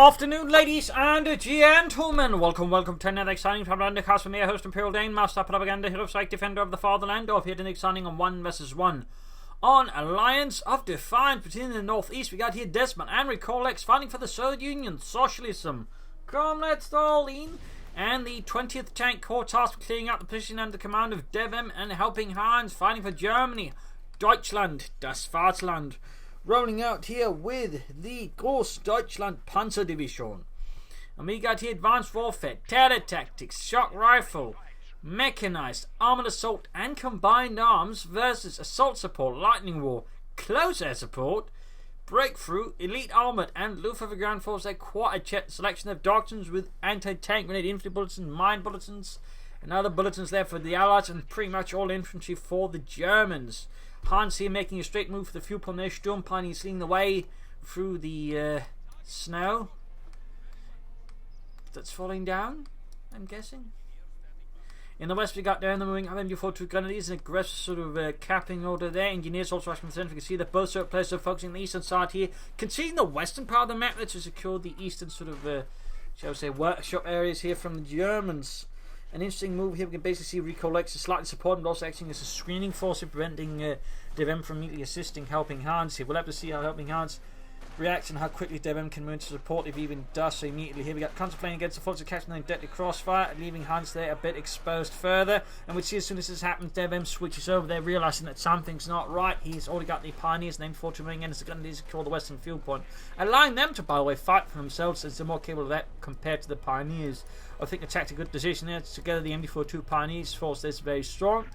afternoon, ladies and gentlemen. Welcome to another exciting Propagandacast from me, host Imperial Dane, Master Propaganda, Hero Psych, Defender of the Fatherland. Off here, exciting on 1 vs 1 on Alliance of Defiance between the Northeast. We got here Dezman and Recolex fighting for the Soviet Union, socialism. Come, let's all in. And the 20th Tank Corps tasked with clearing out the position under the command of Devm and Helpinghans fighting for Germany, Deutschland, das Vaterland. Rolling out here with the Großdeutschland Panzer Division. And we got here advanced warfare, terror tactics, shock rifle, mechanized, armored assault, and combined arms versus assault support, lightning war, close air support, breakthrough, elite armored, and Luftwaffe ground force. A quarter selection of doctrines with anti-tank grenade infantry bulletins, mine bulletins, and other bulletins there for the Allies, and pretty much all infantry for the Germans. Hans here making a straight move for the fuel pump there. Sturmpine, he's leading the way through the snow that's falling down, I'm guessing. In the west we got down the moving MU-42 grenadiers, an aggressive sort of capping order there. Engineers also rushing from the centre. You can see that both sort of players are focusing on the eastern side here, conceding the western part of the map to secure the eastern sort of shall we say workshop areas here from the Germans. An interesting move here. We can basically see Recolex is slightly supporting, but also acting as a screening force, preventing Devm from immediately assisting Helpinghans here. We'll have to see how Helpinghans reacts and how quickly Devm can move to support, if he even does so immediately. Here we got contemplating against the forces, catching them in deadly crossfire, leaving Hans there a bit exposed further. And we see as soon as this happens, Devm switches over there, realizing that something's not right. He's already got the Pioneers named for to ring in as the gun to secure the western field point, allowing them to, by the way, fight for themselves, since they're more capable of that compared to the Pioneers. I think it's a good decision there. Together, the MD-42 Pioneers force is very strong.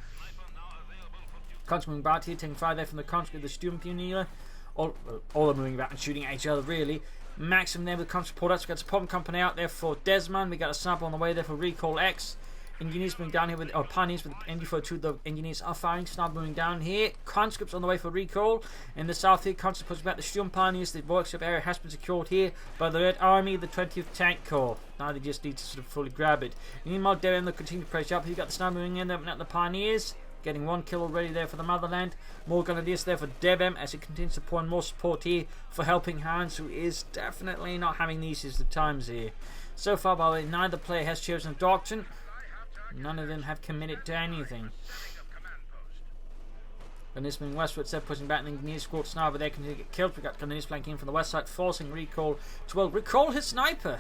Conscript back here, taking fire there from the conscript, the Sturmpioneer. All are moving about and shooting at each other, really. Maxim there with conscript support. We got a support company out there for Dezman. We got a sniper on the way there for Recolex. Engineers moving down here with, Pioneers with MD-42. The engineers are firing. Sniper moving down here. Conscripts on the way for recall. In the south here, conscript pushing back the Sturm Pioneers. The workshop area has been secured here by the Red Army, the 20th Tank Corps. Now they just need to sort of fully grab it. Meanwhile, Devm will continue to press up. Here you got the sniper moving in there, at the Pioneers. Getting one kill already there for the motherland. More grenadiers there for Devm as he continues to pour in more support here for Helpinghans, who is definitely not having the easiest of times here. So far, by the way, neither player has chosen a doctrine. None of them have committed to anything. And this moving westwards, they're pushing back the engineer squad sniper there, continue to get killed. We got grenadiers flanking in from the west side, forcing Recall to recall his sniper.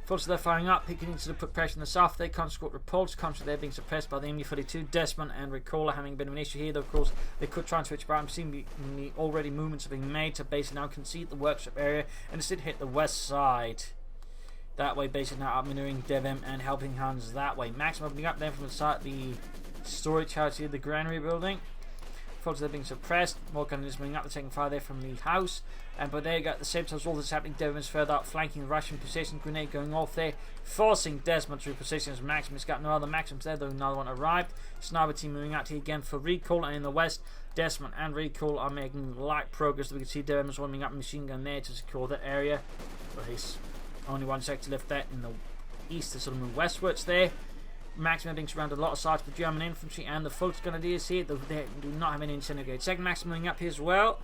Forces they're firing up. He continues to put pressure in the south. They conscript repulsed. Conscript they're being suppressed by the MD-42. Dezman and Recola having a bit of an issue here, though of course they could try and switch back. I'm seeing the already movements are being made to basically now concede the workshop area and instead hit the west side. That way, basically now outmaneuvering Devm and Helpinghans that way. Maxim opening up then from the side, the storage house here, the granary building. Forces they're being suppressed. More gunners moving up. They're taking fire there from the house. But there you go. At the same time as all this is happening, Devon's further up, flanking the Russian position. Grenade going off there, forcing Dezman to reposition as Maxim. He's got no other Maxims there, though another one arrived. Sniper team moving out here again for recall. And in the west, Dezman and recall are making light progress. We can see Devon's warming up machine gun there to secure that area. But he's only one sector left there in the east to sort of move westwards there. Maxim being surrounded a lot of sides for German infantry, and the Fultz Grenadiers here, they do not have any incendiary. Second Maxim moving up here as well.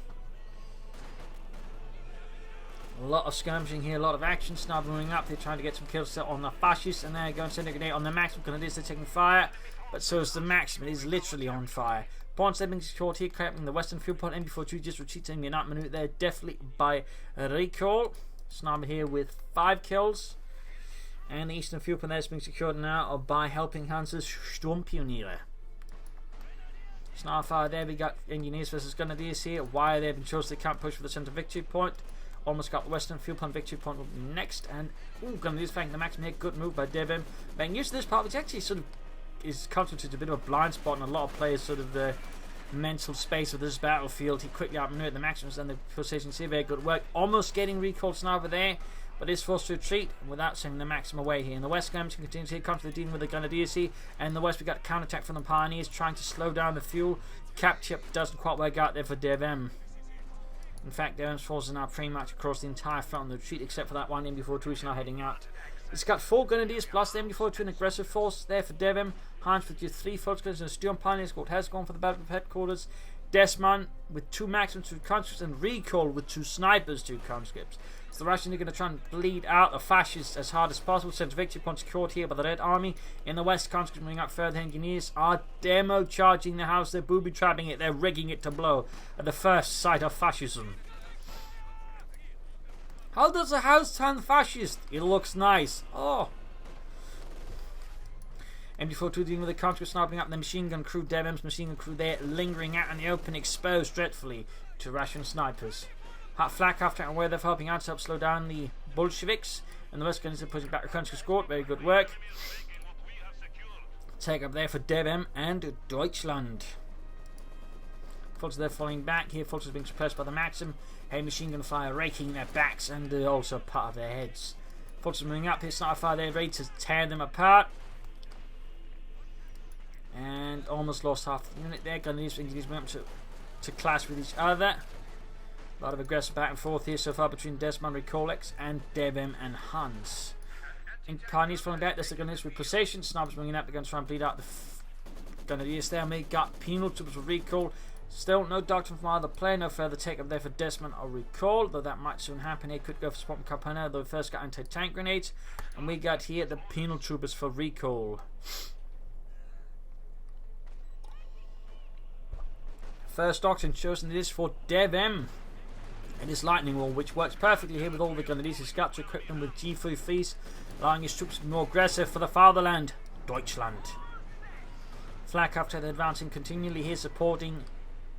A lot of skirmishing here, a lot of action. Sniper moving up here, trying to get some kills on the fascists, and there you go, incendiary grenade on the Maxim Grenadiers. They're taking fire, but so is the Maxim. It is literally on fire. Points they've been secured here, clapping the western field point. MD-42 just retreating the night minute there, definitely by recall. Sniper here with 5 kills. And the eastern field point there is being secured now by Helpinghans' Sturmpioneer. Sniper fire there. We got engineers versus grenadiers here. Why they've been chosen, they can't push for the centre victory point. Almost got the western field point. Victory point will be next. And grenadiers flanking the Maxim here. Good move by Devm. Making use of this part, which actually sort of is constituted a bit of a blind spot in a lot of players' sort of the mental space of this battlefield. He quickly outmaneuvered the Maxims and the positions here. Very good work. Almost getting recalled sniper there, but is forced to retreat without sending the Maxim away here. In the west, skirmishing continues here. Comes to the dealing with the grenadiers here. And in the west, we got a counterattack from the Pioneers trying to slow down the fuel. Capture doesn't quite work out there for Devm. In fact, Devm's forces are now pretty much across the entire front of the retreat, except for that one MD-42 is now heading out. It's got 4 grenadiers plus the MD-42, an aggressive force there for Devm. Hans with your 3 Volksgrenadiers and a Sturm Pioneers. Has gone for the battle of headquarters. Dezman with 2 maximum 2 conscripts and recall with 2 snipers 2 conscripts. So the Russians are going to try and bleed out the fascists as hard as possible. Sense of victory point secured here by the Red Army. In the west, conscripts moving up further. Engineers are demo charging the house. They're booby trapping it. They're rigging it to blow at the first sight of fascism. How does a house turn fascist? It looks nice. Oh. MD42 dealing with the conscripts sniping up the machine gun crew. Devm's machine gun crew there lingering out in the open, exposed dreadfully to Russian snipers. Hot flak after and where they're helping out to help slow down the Bolsheviks. And the West guns are pushing back the country squad. Very good work. Take up there for Devm and Deutschland. Fulters they're falling back here. Fulters being suppressed by the Maxim. Heavy machine gun fire raking their backs and also part of their heads. Fulters moving up here. Sniper fire there ready to tear them apart. And almost lost half the unit there. Gunneries moving up to clash with each other. A lot of aggressive back and forth here so far between Dezman, Recolex, and Devm and Hans. In Pioneers falling back, there's the Gunneries with precision. Snipers moving up, they're going to try and bleed out the Gunneries there. May got penal troops with recall. Still no doctrine from either player, no further take up there for Dezman or recall, though that might soon happen. He could go for Swamp Carpana, though we first got anti-tank grenades. And we got here the penal troopers for recall. First doctrine chosen is for Devm. It is Lightning Wall, which works perfectly here with all the Gunneries. He's got to equip them with G3s, allowing his troops to be more aggressive for the fatherland, Deutschland. Flak after they're advancing continually here, supporting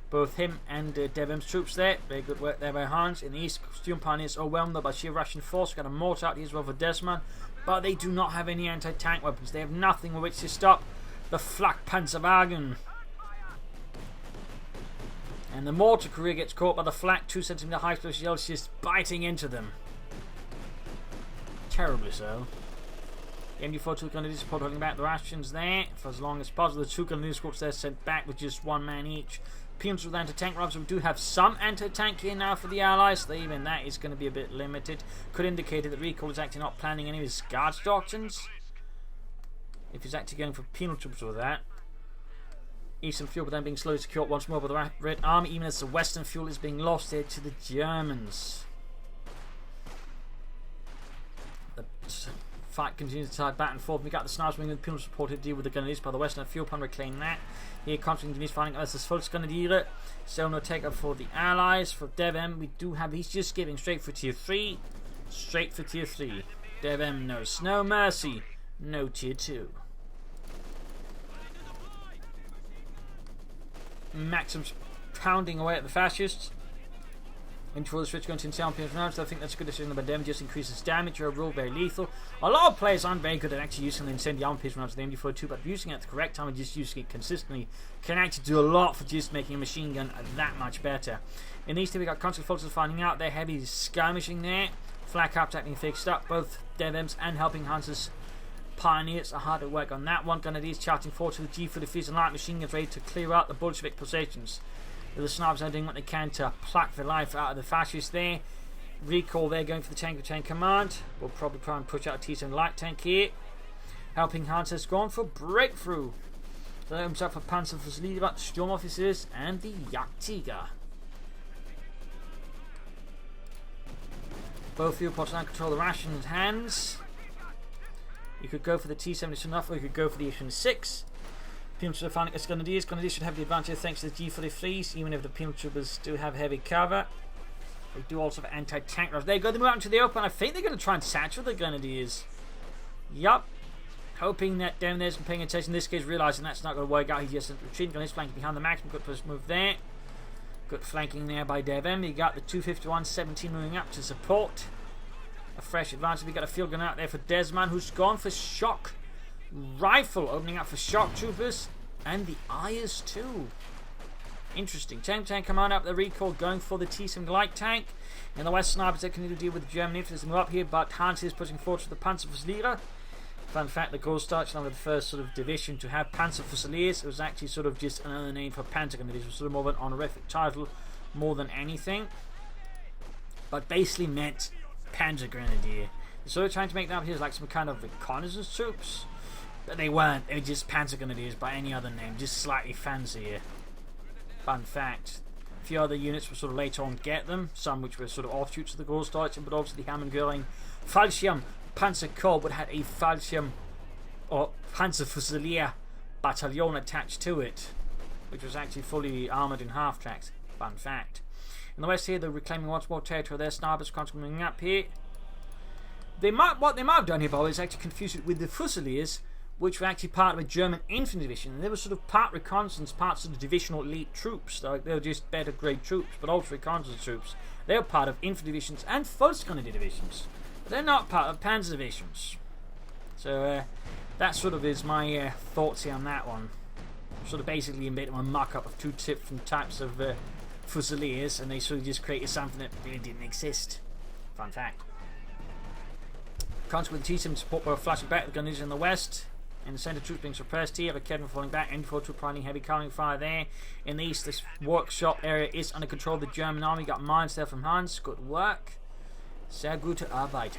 both him and Devm's troops there. Very good work there by Hans. In the east, Sturm Pioneers overwhelmed though by sheer Russian force. Got a mortar out here as well for Dezman, but they do not have any anti-tank weapons. They have nothing with which to stop the Flak Panzerwagen. And the mortar career gets caught by the flak 2 cm high explosive shells just biting into them. Terribly so. The MD42 Gunneries support holding back the rations there for as long as possible. The 2 Gunneries groups there sent back with just 1 man each. Peons with anti-tank rifles. We do have some anti-tank here now for the Allies, so even that is going to be a bit limited. Could indicate that Recall is actually not planning any of his guards doctrines. If he's actually going for penal troops with that. Eastern fuel, but then being slowly secured once more by the Red Army, even as the Western fuel is being lost here to the Germans. The fight continues to tide back and forth. We got the snipers wing with penal support to deal with the Gunneries by the Western fuel pump, reclaim that. Here, constant Gunneries finding us as Volksgrenadiere. Still no take up for the Allies. For Devm, we do have, he's just giving straight for tier 3. Straight for tier 3. Devm knows no mercy, no tier 2. Maxim's pounding away at the fascists. Into the switch going to champions now, so I think that's a good decision by them. Just increases damage overall, very lethal. A lot of players aren't very good at actually using the incendiary pierce rounds with the MD42, but using it at the correct time and just using it consistently can actually do a lot for just making a machine gun that much better. In these two, we got constant forces finding out their heavy skirmishing there. Flak up being fixed up. Both Devm's and Helpinghans Pioneers are hard at work on that one. Gunneries charging forward to the G43s and light machine guns ready to clear out the Bolshevik possessions. The snipers are doing what they can to pluck the life out of the fascists there. Recall there going for the tank of chain command. We'll probably try and push out a T7 light tank here. Helpinghans has gone for breakthrough. So opens up for Panther-Jagdtiger, Storm Officers, and the Yak-Tiger. Both fuel pods now control the rations hands. You could go for the T-70 enough, or you could go for the H-6. Penal troopers finding us Gunneries. Gunneries should have the advantage thanks to the G43s, even if the penal troopers do have heavy cover. They do also have anti-tank rifles. There you go, they move out into the open. I think they're going to try and saturate the Gunneries. Yup. Hoping that down there's paying attention. In this case, realizing that's not going to work out. He just retreating. Gunneries flanking behind the Maxim. Good push move there. Good flanking there by Devm. You got the 251-17 moving up to support. A fresh advantage. We got a field gun out there for Dezman, who's gone for shock rifle, opening up for shock troopers and the Ayers too. Interesting. Tank command up the recall, going for the T7 light tank. In the west, snipers they can deal with the German infantry move up here, but Hans is pushing forward to the Panzer-Fusilier. Fun fact: the Großdeutschland were the first sort of division to have Panzer-Fusiliers. It was actually sort of just another name for Pentagon. It was sort of more of an honorific title, more than anything, but basically meant Panzer Grenadier. They're sort of trying to make that up here as like some kind of reconnaissance troops. But they weren't. They were just Panzer Grenadiers by any other name, just slightly fancier. Fun fact. A few other units were sort of later on get them, some which were sort of offshoots of the Großdeutschen, but also the Hammengöring Fallschirm Panzerkorps would have a Fallschirm or Panzerfusilier battalion attached to it, which was actually fully armoured in half-tracks. Fun fact. In the west here, they're reclaiming once more territory. Their snipers constantly coming up here. What they might have done here, by the way, is actually confuse it with the Fusiliers, which were actually part of a German infantry division. And they were sort of part reconnaissance, parts of the divisional elite troops. They were just better grade troops, but also reconnaissance troops. They were part of infantry divisions and Volkskunde divisions. But they're not part of panzer divisions. So that sort of is my thoughts here on that one. Sort of basically a bit of a mock-up of two different types of Fusiliers, and they sort of just created something that really didn't exist. Fun fact. Consequently, T-7 support were flashing back the gunners in the west. In the centre, troops being suppressed here. Academy falling back. N4 troop finding heavy covering fire there. In the east, this workshop area is under control of the German army. Got mines there from Hans. Good work. Sehr gute Arbeit.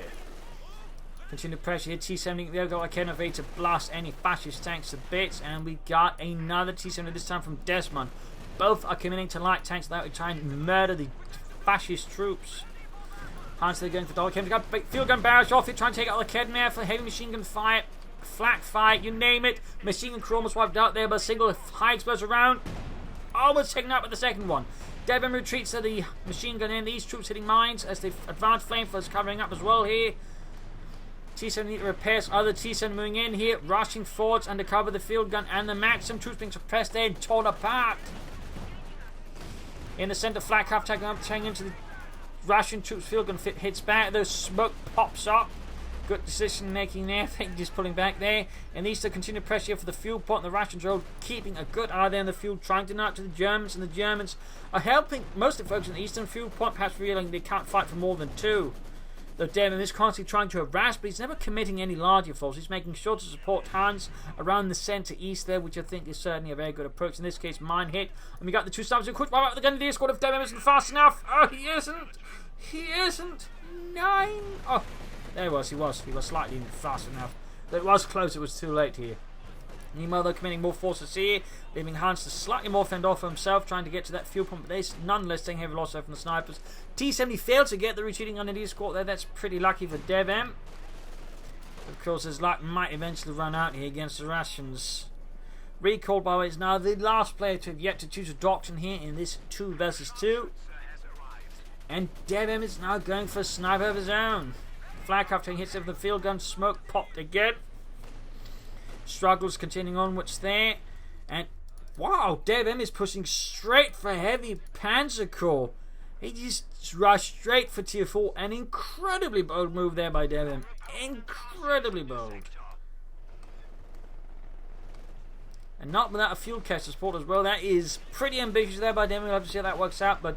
Continued pressure here. T-70. They've got Academy ready to blast any fascist tanks to bits. And we got another T-70 this time from Dezman. Both are committing to light tanks that would try and murder the fascist troops. Hans, they're going for Dollar Academy. Got field gun barrage off it. Trying to take out the Academy for heavy machine gun fire. Flak fight, you name it. Machine gun crew almost wiped out there, but a single high explosive round almost taken out with the second one. Devm retreats to the machine gun in. These troops hitting mines as the advanced flamethrowers covering up as well here. T-7 need to repair. Other T-7 moving in here, rushing forwards under cover of the field gun and the Maxim. Troops being suppressed there and torn apart. In the centre, flak half taking up, turning into the Russian troops. Field gun hits back. The smoke pops up. Good decision making there. Just pulling back there. And these to continue pressure for the fuel point. The Russians are keeping a good eye there on the fuel, trying to nut to the Germans, and the Germans are helping most of the folks in the eastern fuel point, perhaps realizing they can't fight for more than two. The Devm is constantly trying to harass, but he's never committing any larger forces. He's making sure to support Hans around the centre east there, which I think is certainly a very good approach. In this case, mine hit. And we got the two snipers who quick by the Grenadier squad of Devm isn't fast enough. Oh, he isn't. He isn't. 9. Oh. There he was. He was slightly fast enough. But it was close. It was too late here. Meanwhile, they're committing more forces here, leaving Hans to slightly more fend off for himself, trying to get to that fuel pump. But they're nonetheless taking heavy loss there from the snipers. T-70 failed to get the retreating on the escort there. That's pretty lucky for Devm. Of course, his luck might eventually run out here against the Russians. Recalled, by the way, is now the last player to have yet to choose a doctrine here in this 2 versus 2. And Devm is now going for a sniper of his own. Flak after he hits it with the field gun, smoke popped again. Struggles continuing onwards there. And wow, Devm is pushing straight for heavy Panzer Corps. He just rushed straight for tier 4. An incredibly bold move there by Devm. Incredibly bold. And not without a fuel cache support as well. That is pretty ambitious there by Devm. We'll have to see how that works out. But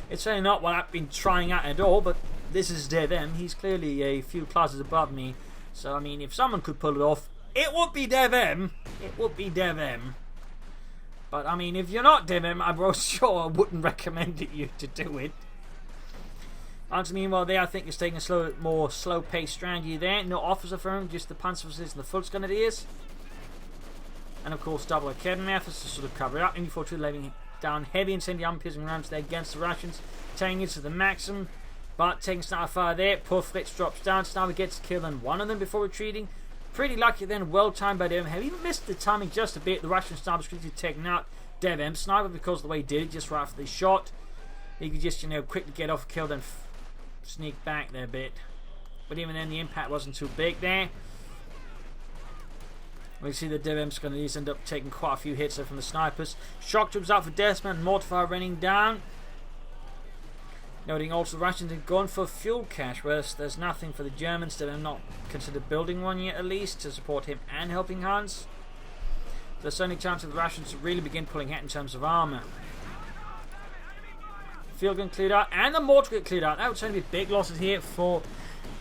it's certainly not what I've been trying out at all. But this is Devm. He's clearly a few classes above me. So, I mean, if someone could pull it off, it would be Devm. It would be Devm. But, I mean, if you're not Devm, I'm sure I wouldn't recommend you to do it. Hans, meanwhile, there I think is taking a more slow-paced strategy there. No officer for him, just the Panzerfusiliers and the Volksgrenadiers. And, of course, double Academy efforts to sort of cover it up. Infantry laying down heavy incendiary piercing rounds there against the Russians. Turning into the Maxim. But taking sniper fire there. Poor Fritz drops down. Sniper gets killed on one of them before retreating. Pretty lucky then, well timed by Devm. Have even missed the timing just a bit. The Russian snipers quickly taking out Devm. Sniper, because of the way he did it, just right after the shot. He could just, quickly get off, kill, and sneak back there a bit. But even then, the impact wasn't too big there. We see the Devm's going to end up taking quite a few hits there from the snipers. Shock troops out for Dezman. Mortar fire raining down. Noting also the Russians have gone for fuel cache, whereas there's nothing for the Germans. They're not considered building one yet, at least, to support him and Helpinghans. There's only chance of the Russians to really begin pulling ahead in terms of armour. Field gun cleared out, and the mortar get cleared out. That would certainly be big losses here for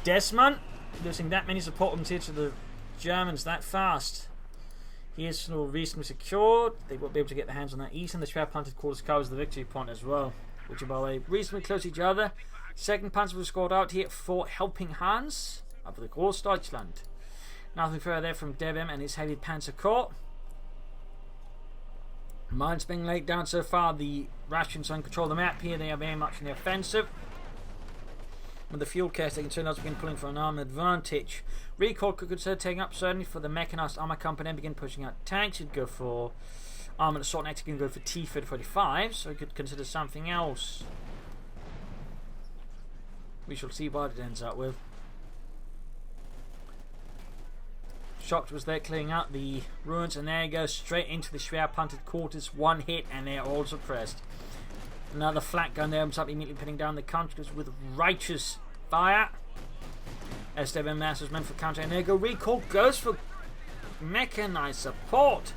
Dezman. Losing that many support here to the Germans that fast. He is sort of reasonably secured. They won't be able to get their hands on that east, and the Schwer Planted quarters covers the victory point as well, which are, by the way, reasonably close to each other. Second Panzer was scored out here for Helpinghans of the Großdeutschland. Nothing further there from Devm and his heavy Panzer Corps. Mines being laid down so far. The Russians are in control of the map here. They are very much in the offensive. With the fuel case, they can turn out to begin pulling for an armed advantage. Recall could consider taking up certainly for the mechanized armor company and begin pushing out tanks. You'd go for armored assault. Next, you can go for T-35, so you could consider something else. We shall see what it ends up with. Shocked was there clearing out the ruins, and there you go, straight into the Schwer punted quarters. One hit, and they're all suppressed. Another flak gun there ends up immediately pinning down the contractors with righteous fire. As Devm Masters meant for counter, and there you go. Recall goes for mechanized support.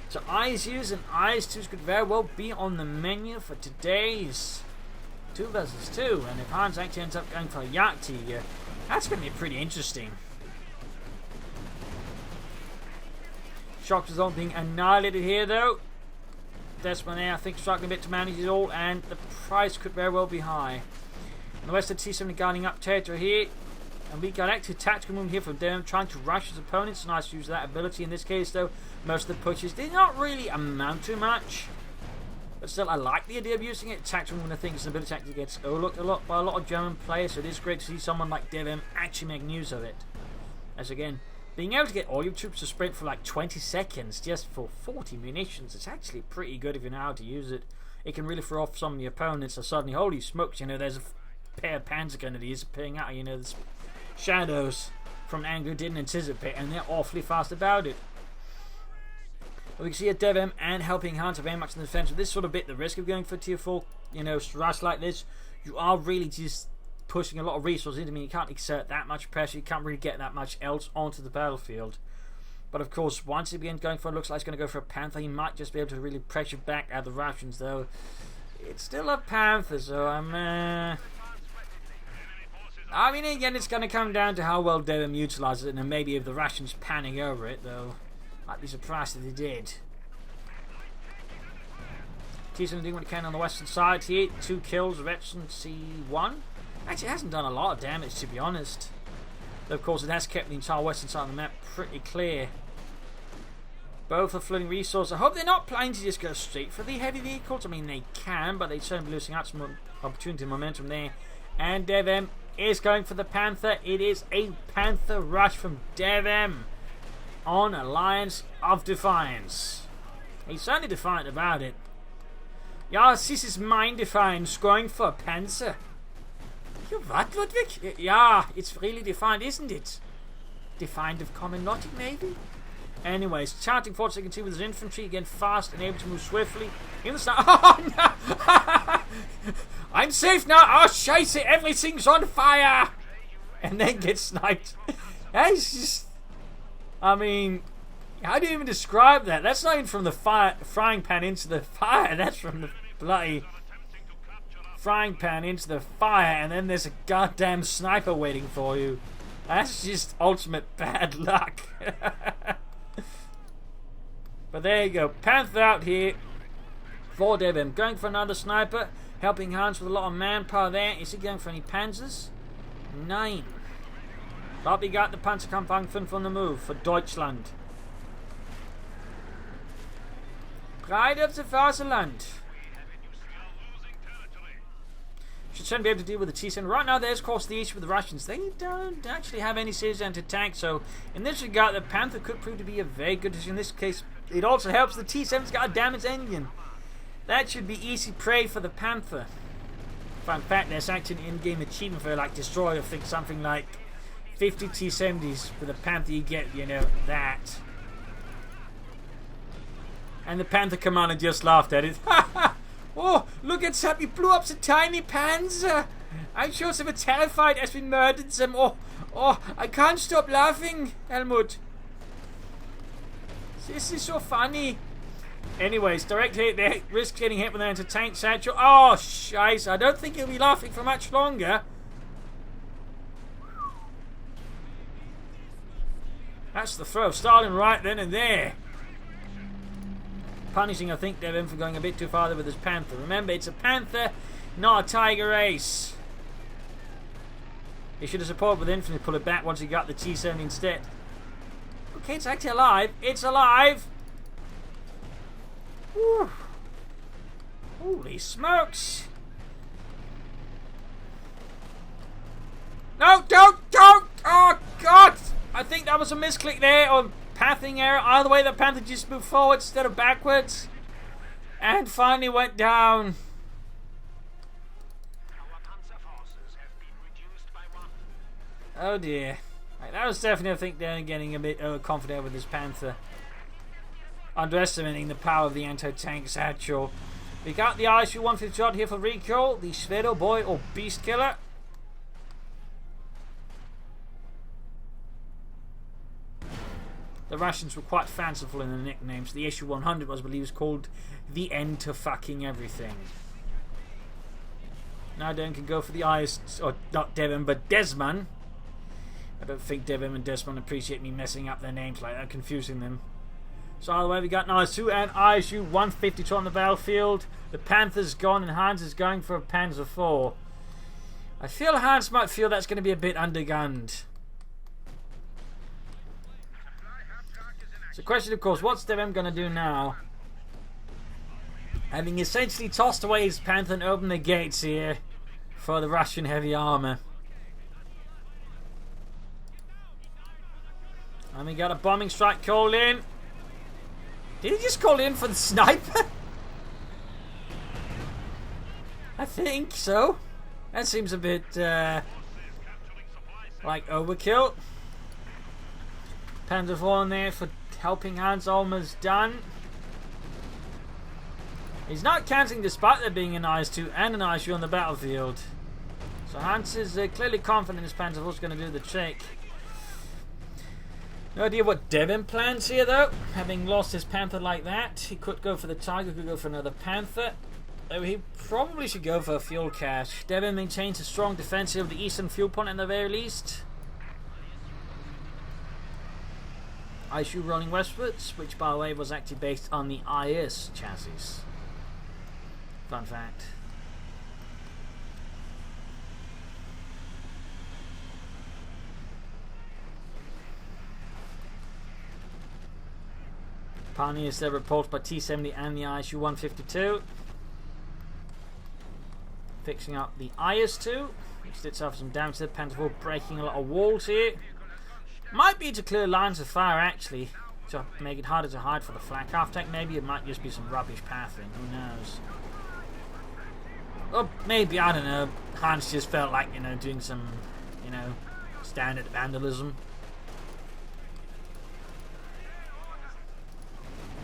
So ISUs and IS2s could very well be on the menu for today's 2 versus 2. And if Hans actually ends up going for a Yak-Tiger, that's going to be pretty interesting. Shock result being annihilated here though. Dezman there, I think, struggling a bit to manage it all, and the price could very well be high. And the Western T-70 guarding up territory here, and we got active tactical movement here from Devm, trying to rush his opponents. Nice to use that ability in this case though. Most of the pushes did not really amount to much, but still I like the idea of using it. Tactical movement, I think, is an ability that gets overlooked a lot by a lot of German players, so it is great to see someone like Devm actually make use of it. As again, being able to get all your troops to sprint for like 20 seconds just for 40 munitions, it's actually pretty good if you know how to use it. It can really throw off some of the opponents, so suddenly, holy smokes, you know, there's a pair of Panzer grenadiers appearing out, you know, there's shadows from an angle you didn't anticipate, and they're awfully fast about it. But we can see a Devm and Helpinghans are very much in the defense. This sort of bit the risk of going for tier 4, you know, rush like this. You are really just pushing a lot of resources into me. You can't exert that much pressure. You can't really get that much else onto the battlefield. But of course, once he begins going for it, looks like he's going to go for a Panther. He might just be able to really pressure back at the Russians, though. It's still a Panther, so I mean, again, it's going to come down to how well Devm utilizes it, and maybe if the Russians panic over it, though. I'd be surprised if they did. T-70 doing what he can on the western side here. 2 kills, Retson C1. Actually, it hasn't done a lot of damage, to be honest. Though, of course, it has kept the entire western side of the map pretty clear. Both are flooding resources. I hope they're not planning to just go straight for the heavy vehicles. I mean, they can, but they certainly be losing out some opportunity and momentum there. And Devm is going for the Panther. It is a Panther rush from Devm on Alliance of Defiance. He's certainly defiant about it. Ja, this is mine Defiance, going for a Panzer. What, Ludwig? Yeah, it's really defined, isn't it? Defined of common logic, maybe? Anyways, charging forward so you can see with his infantry, again fast and able to move swiftly. In the start. Oh, no! I'm safe now! Oh, scheiße, everything's on fire! And then gets sniped. That's just... I mean, how do you even describe that? That's not even from the frying pan into the fire. That's from the bloody... frying pan into the fire, and then there's a goddamn sniper waiting for you. That's just ultimate bad luck. But there you go, Panther out here for Devm. Going for another sniper, Helpinghans with a lot of manpower there. Is he going for any Panzers? 9. But we got the Panzerkampfwaffen from the move for Deutschland. Pride of the Vaterland. Should certainly be able to deal with the T-70. Right now, there's, of course, the issue with the Russians. They don't actually have any serious anti-tank, so in this regard, the Panther could prove to be a very good decision. In this case, it also helps the T-70's got a damaged engine. That should be easy prey for the Panther. In fact, there's actually an in-game achievement for, like, destroy, I think, something like 50 T-70s. For the Panther, you get, you know, that. And the Panther commander just laughed at it. Oh, look at that, we blew up the tiny Panzer. I'm sure they were terrified as we murdered them. Oh, I can't stop laughing, Helmut. This is so funny. Anyways, direct hit, they risk getting hit with an anti-tank satchel. Oh, scheiße, I don't think he'll be laughing for much longer. That's the throw, Stalin right then and there. Punishing, I think, Devm for going a bit too far there with his Panther. Remember, it's a Panther, not a Tiger Ace. He should have supported with infantry, pull it back once he got the T-70 instead. Okay, it's actually alive. It's alive! Whew. Holy smokes! No, don't! Oh god! I think that was a misclick there, or pathing error. Either way, the Panther just moved forward instead of backwards. And finally went down. Oh dear. Right, that was definitely, I think, they're getting a bit overconfident with this Panther. Underestimating the power of the anti-tank satchel. We got the ISU 150 shot here for recall. The Svedo Boy or Beast Killer. The Russians were quite fanciful in the nicknames. The issue 100 was, I believe, was called the end to fucking everything. Now Devm can go for the IS, or not Devm, but Dezman. I don't think Devm and Dezman appreciate me messing up their names like that, confusing them. So either way, we got an IS-2 and ISU 152 on the battlefield. The Panther's gone and Hans is going for a Panzer IV. I feel Hans might feel that's going to be a bit undergunned. So the question, of course, what's Devm going to do now? Having essentially tossed away his Panther and opened the gates here for the Russian heavy armor. And we got a bombing strike called in. Did he just call in for the sniper? I think so. That seems a bit like overkill. Panzer IV on there for Helpinghans, almost done. He's not cancelling despite there being an IS-2 and an ISU on the battlefield. So Hans is clearly confident his Panzer IV is going to do the trick. No idea what Devm plans here though. Having lost his Panther like that, he could go for the Tiger, could go for another Panther. Though he probably should go for a fuel cache. Devm maintains a strong defense of the eastern fuel point at the very least. ISU rolling westwards, which by the way was actually based on the IS chassis. Fun fact. Pioneers there repulsed by T-70 and the ISU 152. Fixing up the IS-2, which did suffer some damage to the Panther IV, breaking a lot of walls here. Might be to clear lines of fire actually, to make it harder to hide for the flak half tank. Maybe it might just be some rubbish pathing, who knows. Or maybe, I don't know, Hans just felt like, doing some, standard vandalism.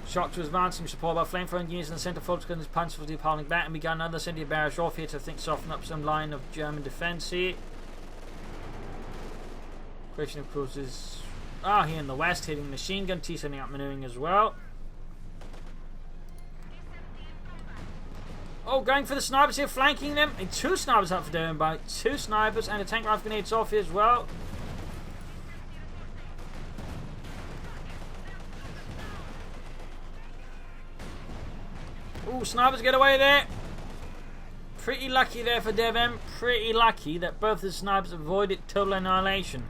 Shock to advancing, supported by flamethrower engineers in the centre, focusing on his punch for deep hauling back, and we got another incendiary barrage off here to, I think, soften up some line of German defence here. Question, of course, is here in the west, hitting machine gun, T-70 out maneuvering as well. Oh, going for the snipers here, flanking them. And two snipers up for Devm by two snipers, and a tank rifle grenades off here as well. Ooh, snipers get away there. Pretty lucky there for Devm. Pretty lucky that both the snipers avoided total annihilation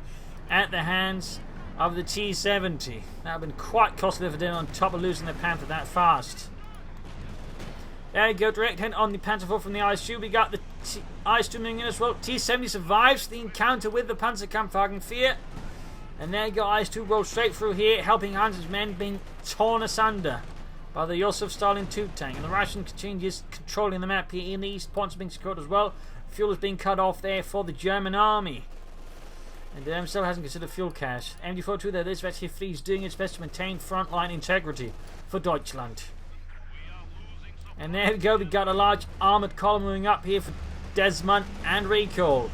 at the hands of the T-70. That would have been quite costly for Devm on top of losing the Panther that fast. There you go, direct hit on the Panther IV from the IS-2. We got the IS-2 moving in as well. T-70 survives the encounter with the Panzerkampfwagen 4. And there you go, IS-2 rolls straight through here, helping Hans' men being torn asunder by the Joseph Stalin 2 tank. And the Russian continues controlling the map here in the east. Points are being secured as well. Fuel is being cut off there for the German army. And Devm still hasn't considered fuel cache. MD-42 there, this Vet 3 is doing its best to maintain frontline integrity for Deutschland. And there we go, we got a large armoured column moving up here for Dezman and recall.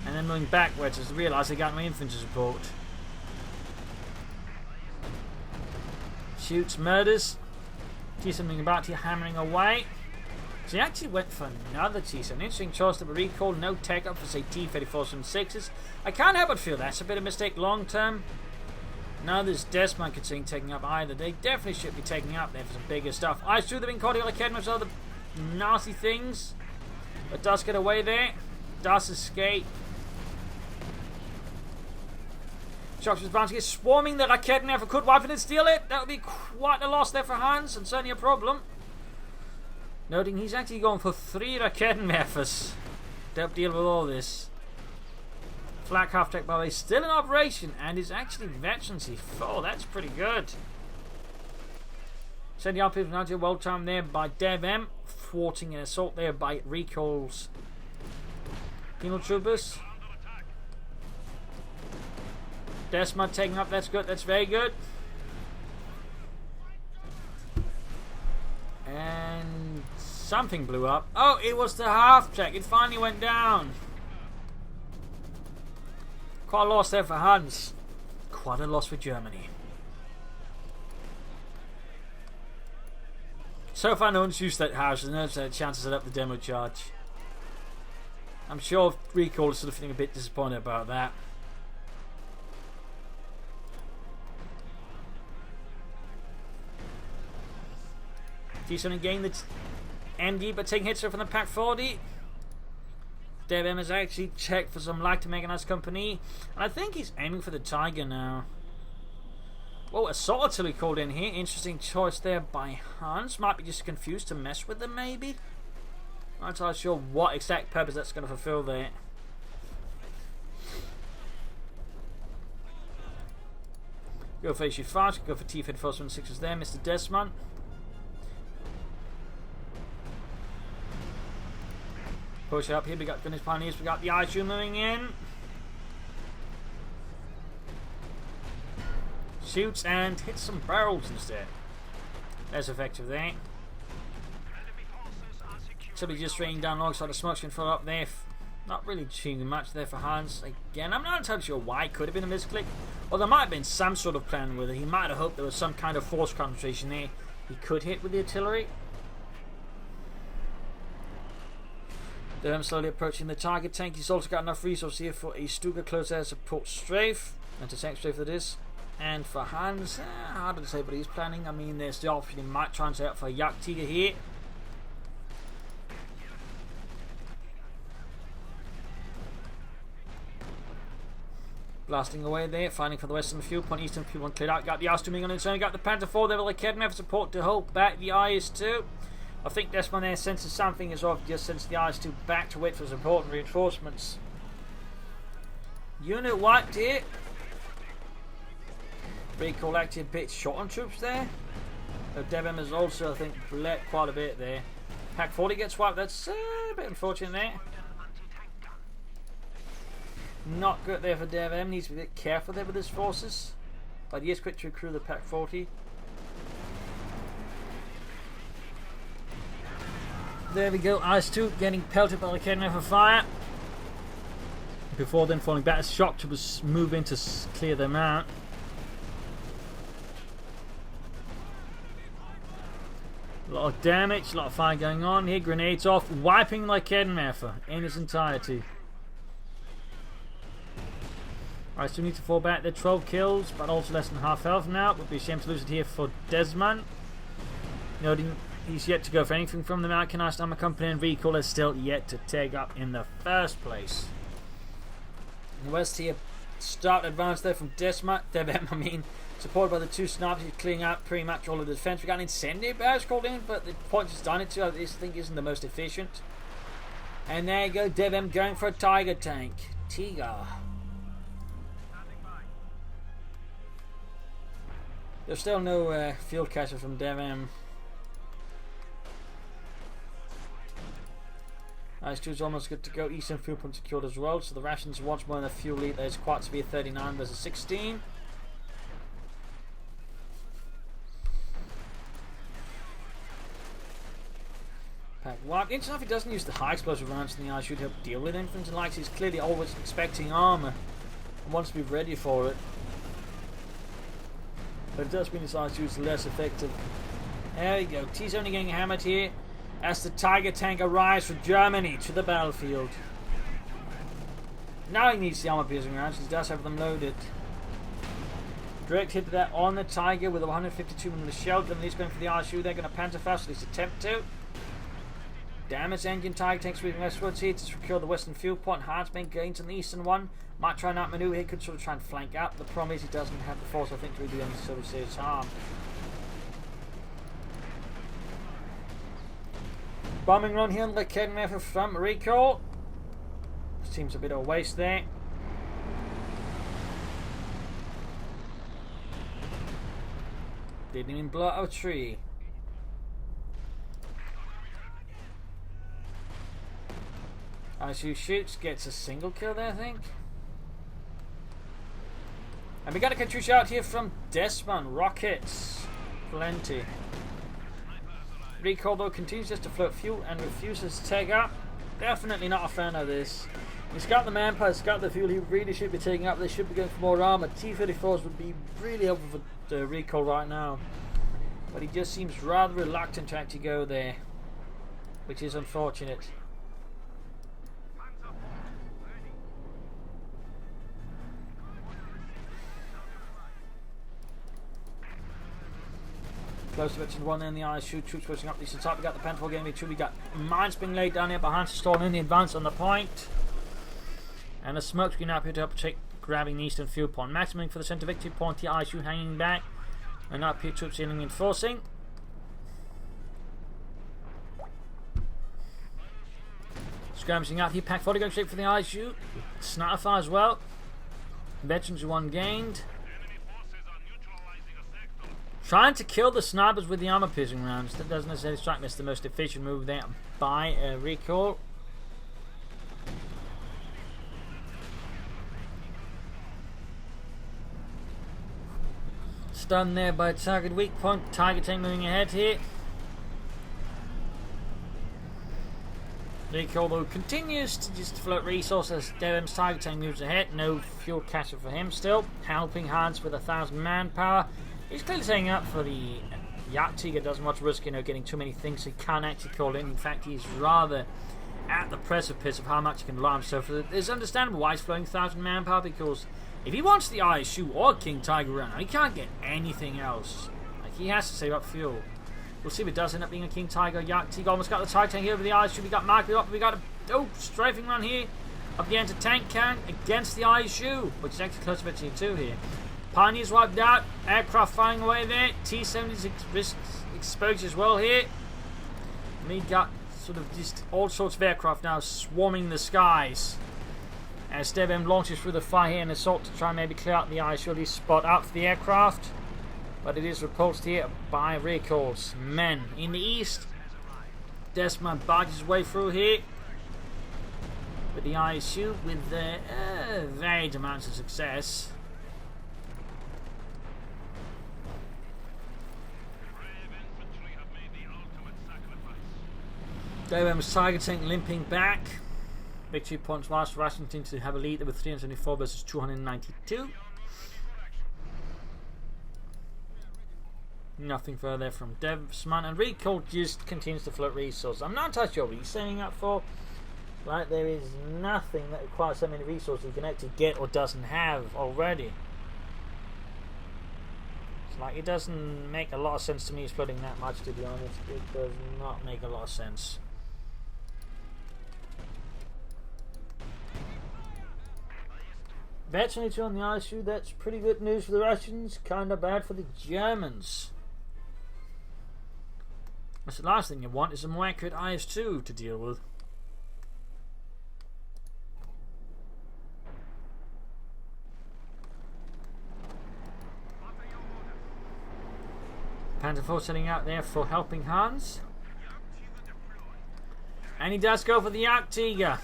And then moving backwards as they realise they got no infantry support. Shoots, murders. T-70 about here hammering away. So he actually went for another T-70. An interesting choice to be recalled. No take up for, say, T-34s and 6s. I can't help but feel that's a bit of a mistake long term. None of this Dezman considering taking up either. They definitely should be taking up there for some bigger stuff. I assume they've been caught like head other nasty things. But does get away there. Does escape. Shock's advancing is swarming the Raketnefer. Could Weapon and steal it? That would be quite a loss there for Hans, and certainly a problem. Noting he's actually going for 3 Raketnefers to help deal with all this. Flak half-tech, by the way, still in operation, and is actually veterancy 4. That's pretty good. Sending up people now to well timed there by Devm, thwarting an assault there by Recall's penal troopers. Dezman taking up, that's good, that's very good. And something blew up. Oh, it was the half-track, it finally went down. Quite a loss there for Hans. Quite a loss for Germany. So far no one's used that house, there's no chance to set up the demo charge. I'm sure Recall is sort of feeling a bit disappointed about that. Dezman again, that's MD, but taking hits from the Pack 40. Devm has actually checked for some light to mechanized company, and I think he's aiming for the Tiger now. Oh, assault artillery called in here. Interesting choice there by Hans. Might be just confused to mess with them, maybe. Not entirely sure what exact purpose that's going to fulfill there. Go for HU5, go for T-Fed 476 there, Mr. Dezman. Push it up here, we got Gunners Pioneers, we got the ISU moving in. Shoots and hits some barrels instead. That's effective there. So we're just raining down alongside the smoke screen follow up there. Not really cheating much there for Hans. Again, I'm not entirely sure why it could have been a misclick. Or there might have been some sort of plan with it. He might have hoped there was some kind of force concentration there he could hit with the artillery. Devm slowly approaching the target tank. He's also got enough resources here for a Stuka close air support strafe. Anti-tank strafe that is. And for Hans, hard to say what he's planning. I mean, there's the option he might try and set up for a Yak-Tiger here. Blasting away there, fighting for the western fuel point, eastern fuel point cleared out. Got the IS-2 on its own, got the Panther-4 there with the Kednev support to hold back the IS-2. I think Dezman there senses something as well, just sends the IS-2 back to wait for support and reinforcements. Unit wiped here. Recall active bit shot on troops there. Devm has also, I think, bled quite a bit there. Pack 40 gets wiped, that's a bit unfortunate there. Not good there for Devm, needs to be a bit careful there with his forces. But he is quick to recruit the Pack 40. There we go, IS-2 getting pelted by the Kednev for fire. Before then falling back as shock troopers move in to clear them out. A lot of damage, a lot of fire going on here. Grenades off, wiping like Kednefer in its entirety. Alright, still need to fall back. They're 12 kills, but also less than half health now. Would be a shame to lose it here for Dezman. Noting he's yet to go for anything from the mechanized armor company, and Recall is still yet to take up in the first place. In the west here, start advance there from Devm, I mean, supported by the 2 snipers, he's clearing out pretty much all of the defense. We got an incendiary barrage called in, but the point he's done it to, I think, isn't the most efficient. And there you go, Devm going for a Tiger tank. Tiger. There's still no field catcher from Devm. IS-2's almost good to go. Eastern fuel point secured as well, so the rations once more in the fuel lead. There's quite severe 39 versus 16. Pack 1. Interesting enough, he doesn't use the high explosive rounds in the IS-2 to help deal with infantry, like he's clearly always expecting armor and wants to be ready for it. But it does mean his IS-2 is less effective. There we go. T's only getting hammered here as the Tiger tank arrives for Germany to the battlefield. Now he needs the armor piercing rounds, he does have them loaded. Direct hit to that on the Tiger with a 152mm shell. Then he's going for the ISU, they're going to Panther fast, at least attempt to. Damage engine Tiger tanks moving westwards here to secure the western fuel point. Hans main gains on the eastern one. Might try and outmaneuver here, could sort of try and flank up. The problem is he doesn't have the force, I think, to really do any sort of serious harm. Bombing run here on the Kedmefer from recall. Seems a bit of a waste there. Didn't even blow out a tree. ISU shoots, gets a single kill there, I think. And we got a Katyusha out here from Dezman. Rockets. Plenty. Recall though continues just to float fuel and refuses to take up. Definitely not a fan of this. He's got the manpower, he's got the fuel, he really should be taking up. They should be going for more armor. T-34s would be really helpful for the recall right now. But he just seems rather reluctant to actually go there, which is unfortunate. Close to mention one there in the eyes. Shoot, troops pushing up the eastern side. We got the Panther getting two. We got mines being laid down here behind to stall in the advance on the point. And the smoke screen up here to help protect grabbing the eastern fuel point. Maximum for the centre victory point. The ISU hanging back. And up here troops in enforcing. Skirmishing out here. Pack 40 going straight for the ISU. Sniper fire as well. Veterans one gained. Trying to kill the snipers with the armor piercing rounds. That doesn't necessarily strike me as the most efficient move there by recall. Stunned there by target weak point. Tiger tank moving ahead here. Recall though continues to just float resources. Devm's Tiger tank moves ahead. No fuel catcher for him still. Helpinghans with 1,000 manpower. He's clearly setting up for the Yak-Tiger. Doesn't want to risk, getting too many things he can't actually call in. In fact, he's rather at the precipice of how much he can rely on himself. It's understandable why he's flowing 1,000 manpower, because if he wants the ISU or King Tiger around, he can't get anything else. Like, he has to save up fuel. We'll see if it does end up being a King Tiger. Yak-Tiger almost got the Tiger tank here over the ISU. We got Mark up. We got a strafing run here up against a tank can against the ISU, which is actually close to 2 here. Pioneers wiped out, aircraft firing away there, T-70s exposed as well here. And we got sort of just all sorts of aircraft now swarming the skies. As Devm launches through the fire here in assault to try and maybe clear out the ISU, at least spot out for the aircraft. But it is repulsed here by recalls. Men in the east. Dezman barges his way through here. With the ISU with varied amounts of success. Devm's Tiger tank limping back. Victory points last for Washington to have a lead with 374 versus 292. Nothing further from Dezman, and recall just continues to float resources. I'm not entirely sure what he's setting up for. Right, there is nothing that requires so many resources he can actually get or doesn't have already. It's like, it doesn't make a lot of sense to me he's floating that much, to be honest. It does not make a lot of sense. That's only 2 on the ISU. That's pretty good news for the Russians. Kinda bad for the Germans. That's the last thing you want, is a more accurate IS-2 to deal with. Panther 4 setting out there for Helpinghans. And he does go for the Yak-Tiger.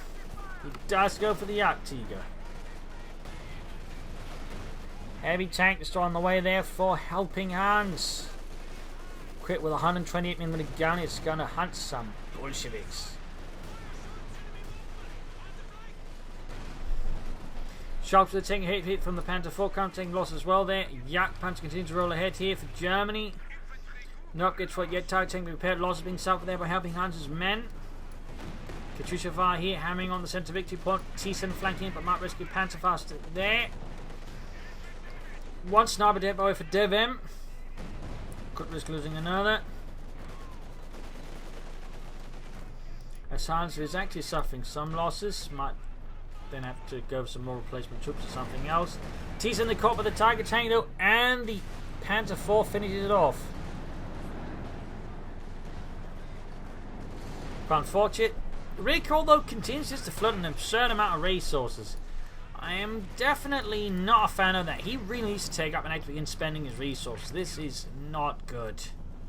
He does go for the Yak-Tiger. Heavy tank is still on the way there for Helpinghans. Quick with 128mm gun, it's gonna hunt some Bolsheviks. Sharps are taking a hit from the Panther 4, taking loss as well there. Yak Panther continues to roll ahead here for Germany. No upgrades for it yet. Tiger tank repaired. Losses being suffered there by Helpinghans' men. Katyusha fire here, hammering on the centre victory point. T-7 flanking, but might rescue Panther fast there. One sniper dead by way for Devm. Could risk losing another. As Hans is actually suffering some losses, might then have to go for some more replacement troops or something else. T's in the caught by the Tiger tank though, and the Panther 4 finishes it off. Quite unfortunate. Recall though continues just to flood an absurd amount of resources. I am definitely not a fan of that. He really needs to take up and actually begin spending his resources. This is not good.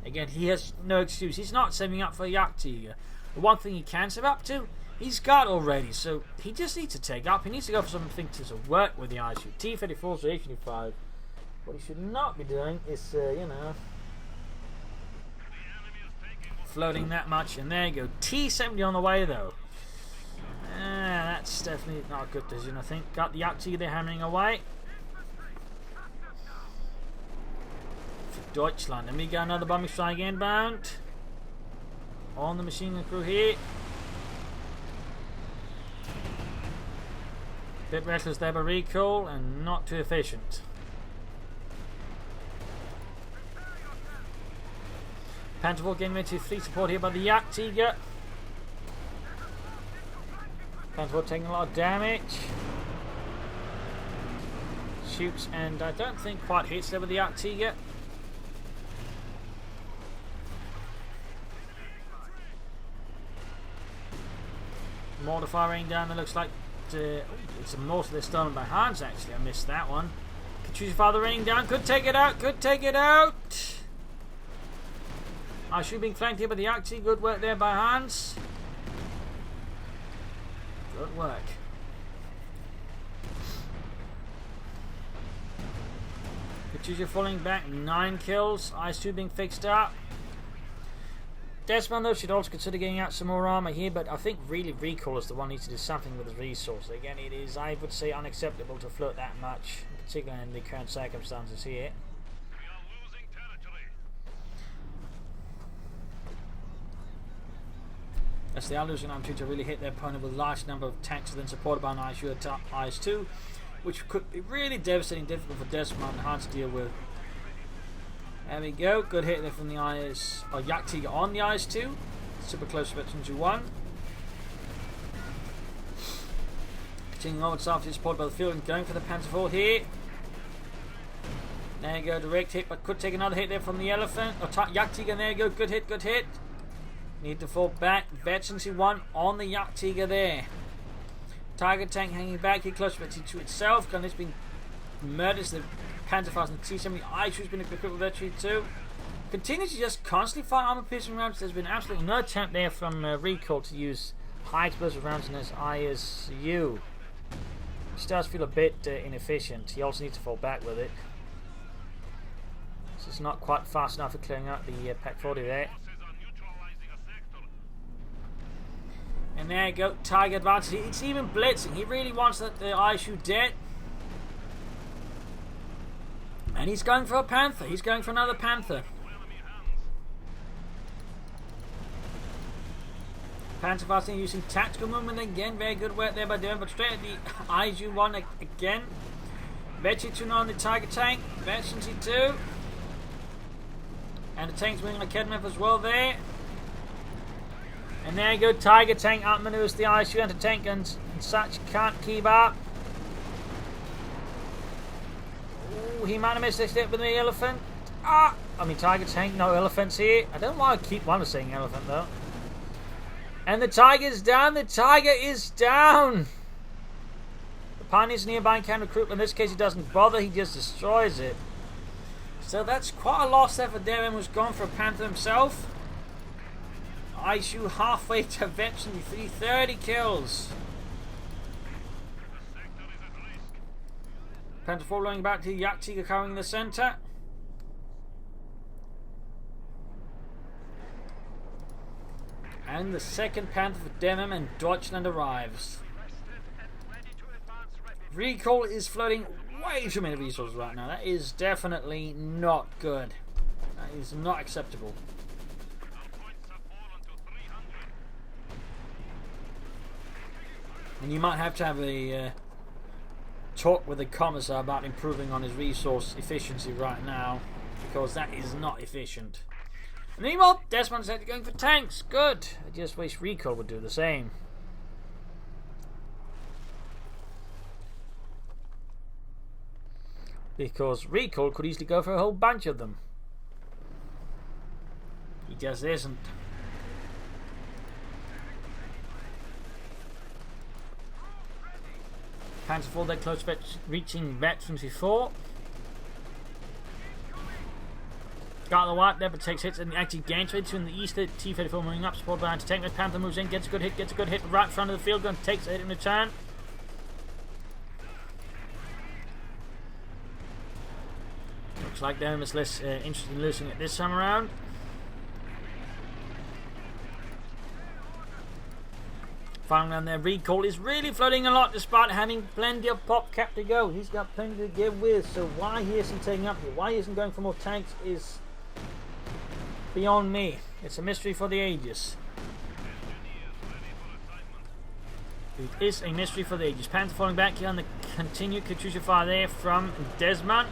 Again, he has no excuse. He's not saving up for Yak-Tiger. The one thing he can save up to, he's got already. So he just needs to take up. He needs to go for something to work with the ISU. T-34 to H-25. What he should not be doing is, you know, floating that much. And there you go. T-70 on the way though. That's definitely not a good decision, I think. Got the Yak-Tiger there hammering away. For Deutschland. And we got another bombing strike inbound. On the machine gun crew here. Bit reckless there by recall and not too efficient. Panther 4 getting ready to fleet support here by the Yak-Tiger. Panther 4 taking a lot of damage. Shoots and I don't think quite hits there with the Yak-Tiger. Mortar firing down. That looks like it's a mortar that's stolen by Hans. Actually, I missed that one. Katyusha father raining down. Could take it out. Could take it out. I should be flanked here by the Yak-Tiger. Good work there by Hans. Good work. Katyusha falling back. 9 kills. IS-2 being fixed up. Dezman though should also consider getting out some more armor here, but I think really recall is the one who needs to do something with his resources. Again, it is, I would say, unacceptable to float that much, particularly in the current circumstances here. As they are losing arm to really hit their opponent with a large number of tanks, then supported by an IS-2, which could be really devastating, difficult for Dezman and hard to deal with. There we go, good hit there from the Yak-Tiger on the IS-2. Super close to veteran 2-1. Continuing on with after supported by the field and going for the Panther 4 here. There you go, direct hit, but could take another hit there from the Elephant. Or Yak-Tiger, there you go, good hit, good hit. Need to fall back, veteran 2-1 on the Yak-Tiger there. Tiger tank hanging back here close to T2 itself. Gun has been murdered. The Panther 4 and T-70 ISU has been equipped with veteran 2. Continues to just constantly fire armor piercing rounds. There's been absolutely no attempt there from Recall to use high explosive rounds in his ISU. He does feel a bit inefficient. He also needs to fall back with it. So it's not quite fast enough for clearing out the Pack 40 there. And there you go, Tiger advances. It's even blitzing. He really wants the ISU dead. And he's going for a Panther. He's going for another Panther. Panther fasting using tactical movement again. Very good work there by Devm, but straight at the ISU 1 again. Veteran 2 on the Tiger tank. Veteran 2. And the tank's winning like Kedmev as well there. And there you go, Tiger tank outmaneuvers the ISU anti-tank guns and such. Can't keep up. Ooh, he might have missed this step with the Elephant. Tiger tank, no elephants here. I don't know why I keep saying elephant though. And the Tiger's down. The Tiger is down. The Pioneer's nearby and can recruit. In this case, he doesn't bother. He just destroys it. So that's quite a loss there for Devm, who's gone for a Panther himself. ISU halfway to veteran 30 kills. Panther 4 rolling back to Yak-Tiger covering the centre. And the second Panther for Devm and Deutschland arrives. Recall is floating way too many resources right now. That is definitely not good. That is not acceptable. And you might have to have a talk with the commissar about improving on his resource efficiency right now, because that is not efficient. Meanwhile, Dezman's actually going for tanks. Good. I just wish recall would do the same. Because recall could easily go for a whole bunch of them. He just isn't. Panther 4, they're close to reaching veterans before. Got the wipe there, but takes hits and actually gains hits in the east. T-34 moving up, supported by anti-tank. Panther moves in, gets a good hit right in front of the field gun, takes a hit in return. Looks like Devm is less interested in losing it this time around. Final round there, recall is really floating a lot despite having plenty of pop cap to go. He's got plenty to give with, so why he isn't taking up here, why he isn't going for more tanks is beyond me. It's a mystery for the ages. It is a mystery for the ages. Panther falling back here on the continued Katyusha fire there from Dezman.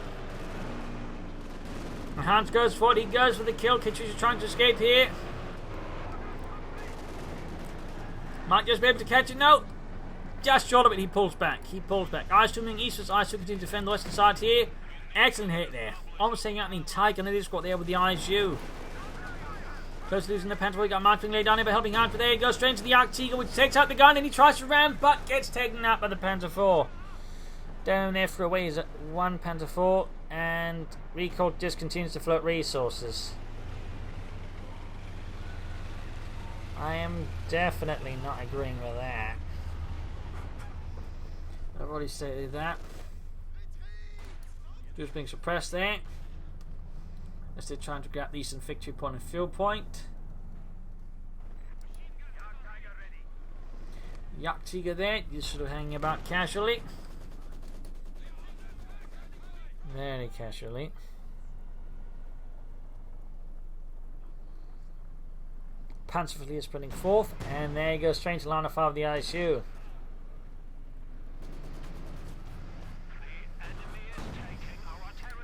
Hans goes for it, he goes for the kill. Katyusha trying to escape here. Might just be able to catch it. No, just short of it. He pulls back. He pulls back. IS-2 moving eastwards. IS-2 continue to defend the western side here. Excellent hit there. Almost taking out the entire Canadian squad there with the IS-U. Close to losing the Panther. We got marketing laid down here by Helpinghans, but there he goes straight into the Yak-Tiger, which takes out the gun and he tries to ram, but gets taken out by the Panther 4. Down there for a way is at 1 Panther 4, and recall just continues to float resources. I am definitely not agreeing with that. I've already stated that. Just being suppressed there. As they're trying to grab the eastern victory point and field point. Yak-Tiger there, just sort of hanging about casually. Very casually. Panther is sprinting fourth, and there he goes straight to line of fire of the IS-U.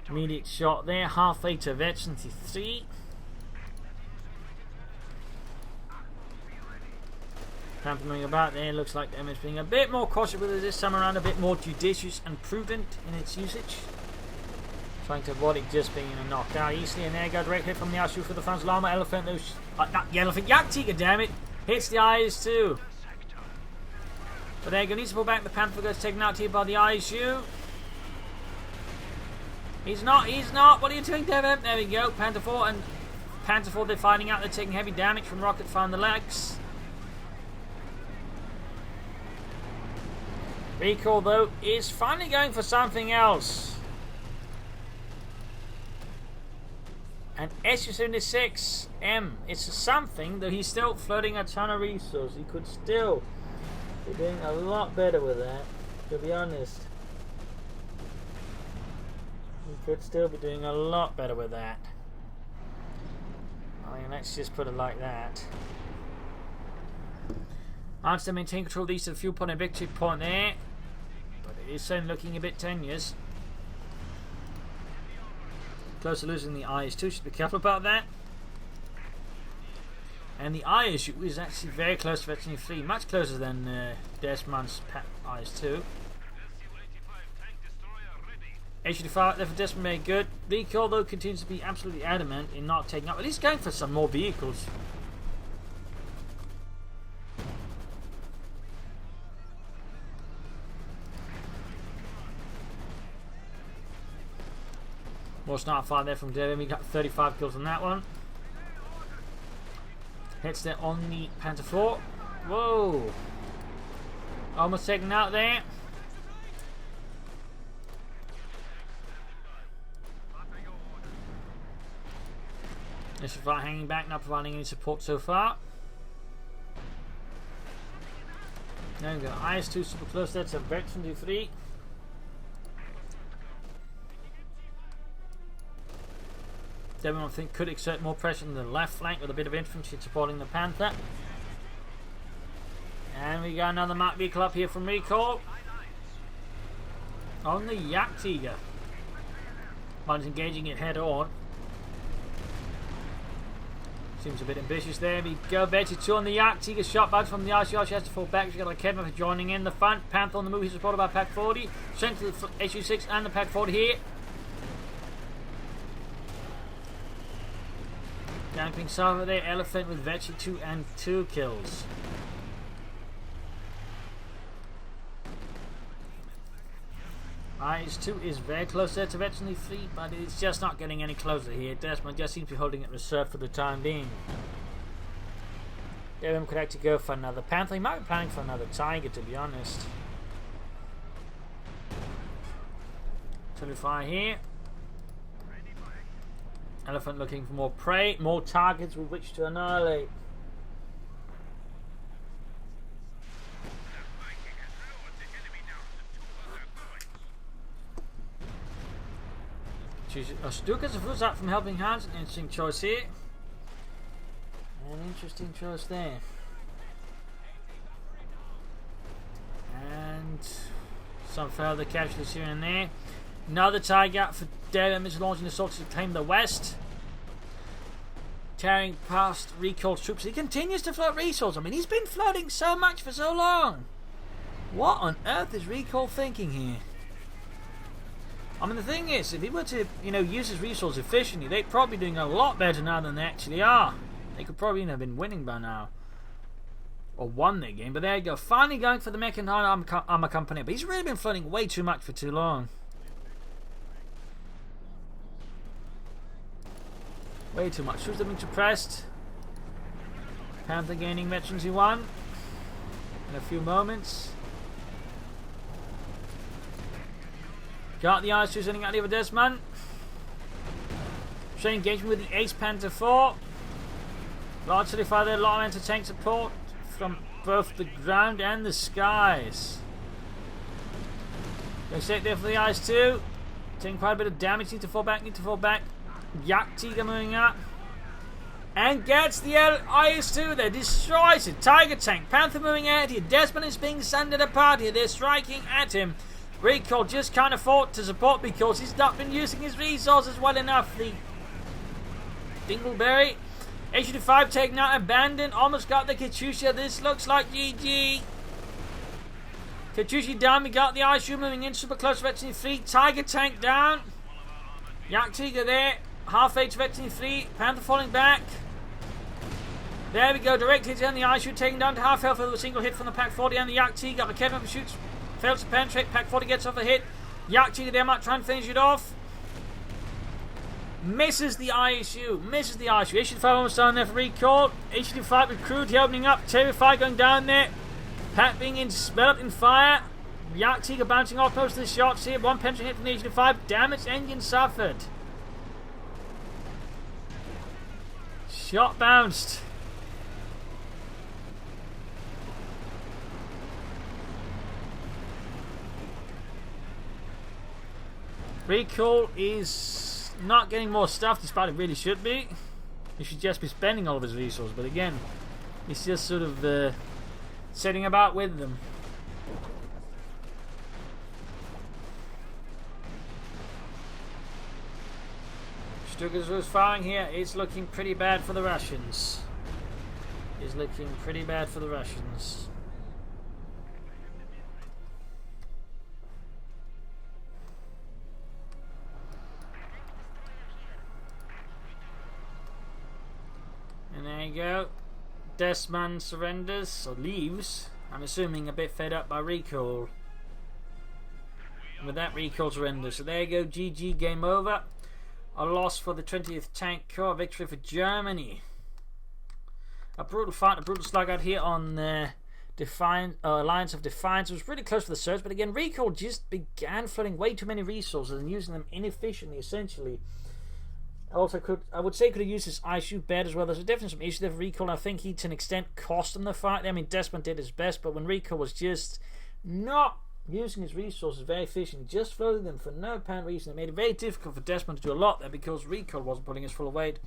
Immediate shot there, halfway to veterans 3. Panther moving about there, looks like them is being a bit more cautious with it this time around, a bit more judicious and prudent in its usage. Trying to avoid it just being a knockout easily, and there you go, direct hit from the IS-U for the Franz Llama Elephant. Not the Elephant, Yak-Tiger, damn it! Hits the IS-2. But there you go, needs to pull back. The Panther gets taken out here by the IS-U. He's not. What are you doing, Devm? There we go, Panther 4 and Panther 4, they're finding out they're taking heavy damage from rocket fire on the legs. Recall, though, is finally going for something else. And SU-76M, it's something, though he's still floating a ton of resources. He could still be doing a lot better with that, to be honest. He could still be doing a lot better with that. I mean, let's just put it like that. Managed to maintain control of the eastern fuel point and victory point there, but it is certainly looking a bit tenuous. Close to losing the IS-2, should be careful about that. And the IS-U is actually very close to veteran 3, much closer than Dezman's IS-2. H-85 there for Dezman, very good. Recall, though, continues to be absolutely adamant in not taking up. At least going for some more vehicles. More sniper fire there from Devm. We got 35 kills on that one. Hits there on the Panther 4. Whoa! Almost taken out there. This is right, hanging back, not providing any support so far. There we go. IS-2 super close there to veteran 3. Devm, I think, could exert more pressure on the left flank with a bit of infantry supporting the Panther. And we got another marked vehicle up here from recall. On the Yak-Tiger. One's engaging it head on. Seems a bit ambitious there. We go Vetch 2 on the Yak-Tiger. Shot back from the ICR. She has to fall back. She's got a Kedma for joining in the front. Panther on the move. He's supported by Pack 40. Sent to the HU6 and the Pack 40 here. Gangping Sava there. Elephant with Vetch 2 and 2 kills. IS-2 is very close there to Vetch 3, but it's just not getting any closer here. Dezman just seems to be holding it reserved for the time being. Devm could actually go for another Panther. He might be planning for another Tiger, to be honest. Fire here. Elephant looking for more prey, more targets with which to annihilate. Still gets a foot up from Helpinghans. An interesting choice here. An interesting choice there. And some further casualties here and there. Another Tiger for Devm is launching assault to claim the west. Tearing past recalled troops. He continues to float resources. I mean, he's been floating so much for so long. What on earth is Recall thinking here? I mean, the thing is, if he were to, use his resources efficiently, they'd probably be doing a lot better now than they actually are. They could probably have been winning by now. Or won their game, but there you go. Finally going for the mechanized armor company. But he's really been floating way too much for too long. Way too much. Troops have been suppressed. Panther gaining veterans 1 in a few moments. Got the IS-2 sending out here with Dezman. Straight engagement with the Ace Panther 4. Large 35 there, a lot of anti-tank support from both the ground and the skies. Going straight there for the IS-2. Taking quite a bit of damage, need to fall back. Yak-Tiger moving up. And gets the IS-2 there, destroys it. Tiger tank, Panther moving ahead here. Dezman is being sundered apart here, they're striking at him. Recall just can't afford to support because he's not been using his resources well enough. The Dingleberry. HU5 taken out, abandoned. Almost got the Katyusha. This looks like GG. Katyusha down. We got the ISU moving in. Super close to Vetch 3. Tiger tank down. Yak-Tiger there. Half H Vetch 3. Panther falling back. There we go. Direct hit on the ISU taken down to half health with a single hit from the Pack 40 and the Yak-Tiger. The Kedma shoots. Fails to penetrate. Pack 40 gets off a hit. Yak-Tiger there might try and finish it off. Misses the ISU. HU5 almost down there for recall. HU5 with Crude opening up. Terrified going down there. Pack being enveloped in fire. Yak-Tiger bouncing off most of the shots here. One penetrating hit from the HU5. Damaged engine suffered. Shot bounced. Recall is not getting more stuff despite it really should be. He should just be spending all of his resources, but again, he's just sort of setting about with them. Stukas was firing here. It's looking pretty bad for the Russians. And there you go. Dezman surrenders, or leaves. I'm assuming a bit fed up by recall. And with that, recall surrenders. So there you go. GG, game over. A loss for the 20th Tank Corps. Victory for Germany. A brutal fight, a brutal slug out here on Alliance of Defiance. It was really close for the surge, but again, recall just began flooding way too many resources and using them inefficiently, essentially. Also, I would say could have used his ISU better as well. There's definitely some issues there for recall. I think he, to an extent, cost him the fight. I mean, Dezman did his best, but when recall was just not using his resources very efficiently, just floating them for no apparent reason, it made it very difficult for Dezman to do a lot there because recall wasn't pulling his full weight.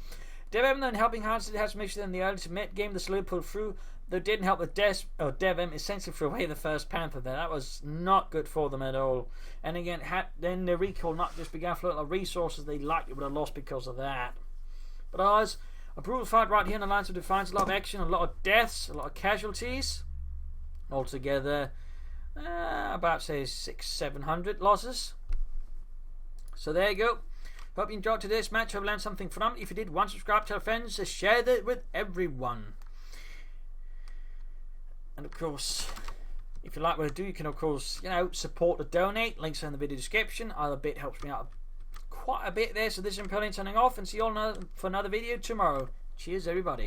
Devm then Helpinghans did have some issues in the early to mid game. The slowly pulled through, though it didn't help that Devm essentially threw away the first Panther there. That was not good for them at all. And again, had then the recall not just began floating the resources they likely would have lost because of that. But otherwise, A brutal fight right here on the lines of defiance. A lot of action, a lot of deaths, a lot of casualties. Altogether, about say 600-700 losses. So there you go. Hope you enjoyed today's match. Hope you learned something from it. If you did, subscribe, tell friends, share it with everyone. And of course, if you like what I do, you can of course, support or donate. Links are in the video description. Either bit helps me out quite a bit there. So this is Helpinghans signing off, and see you all for another video tomorrow. Cheers, everybody.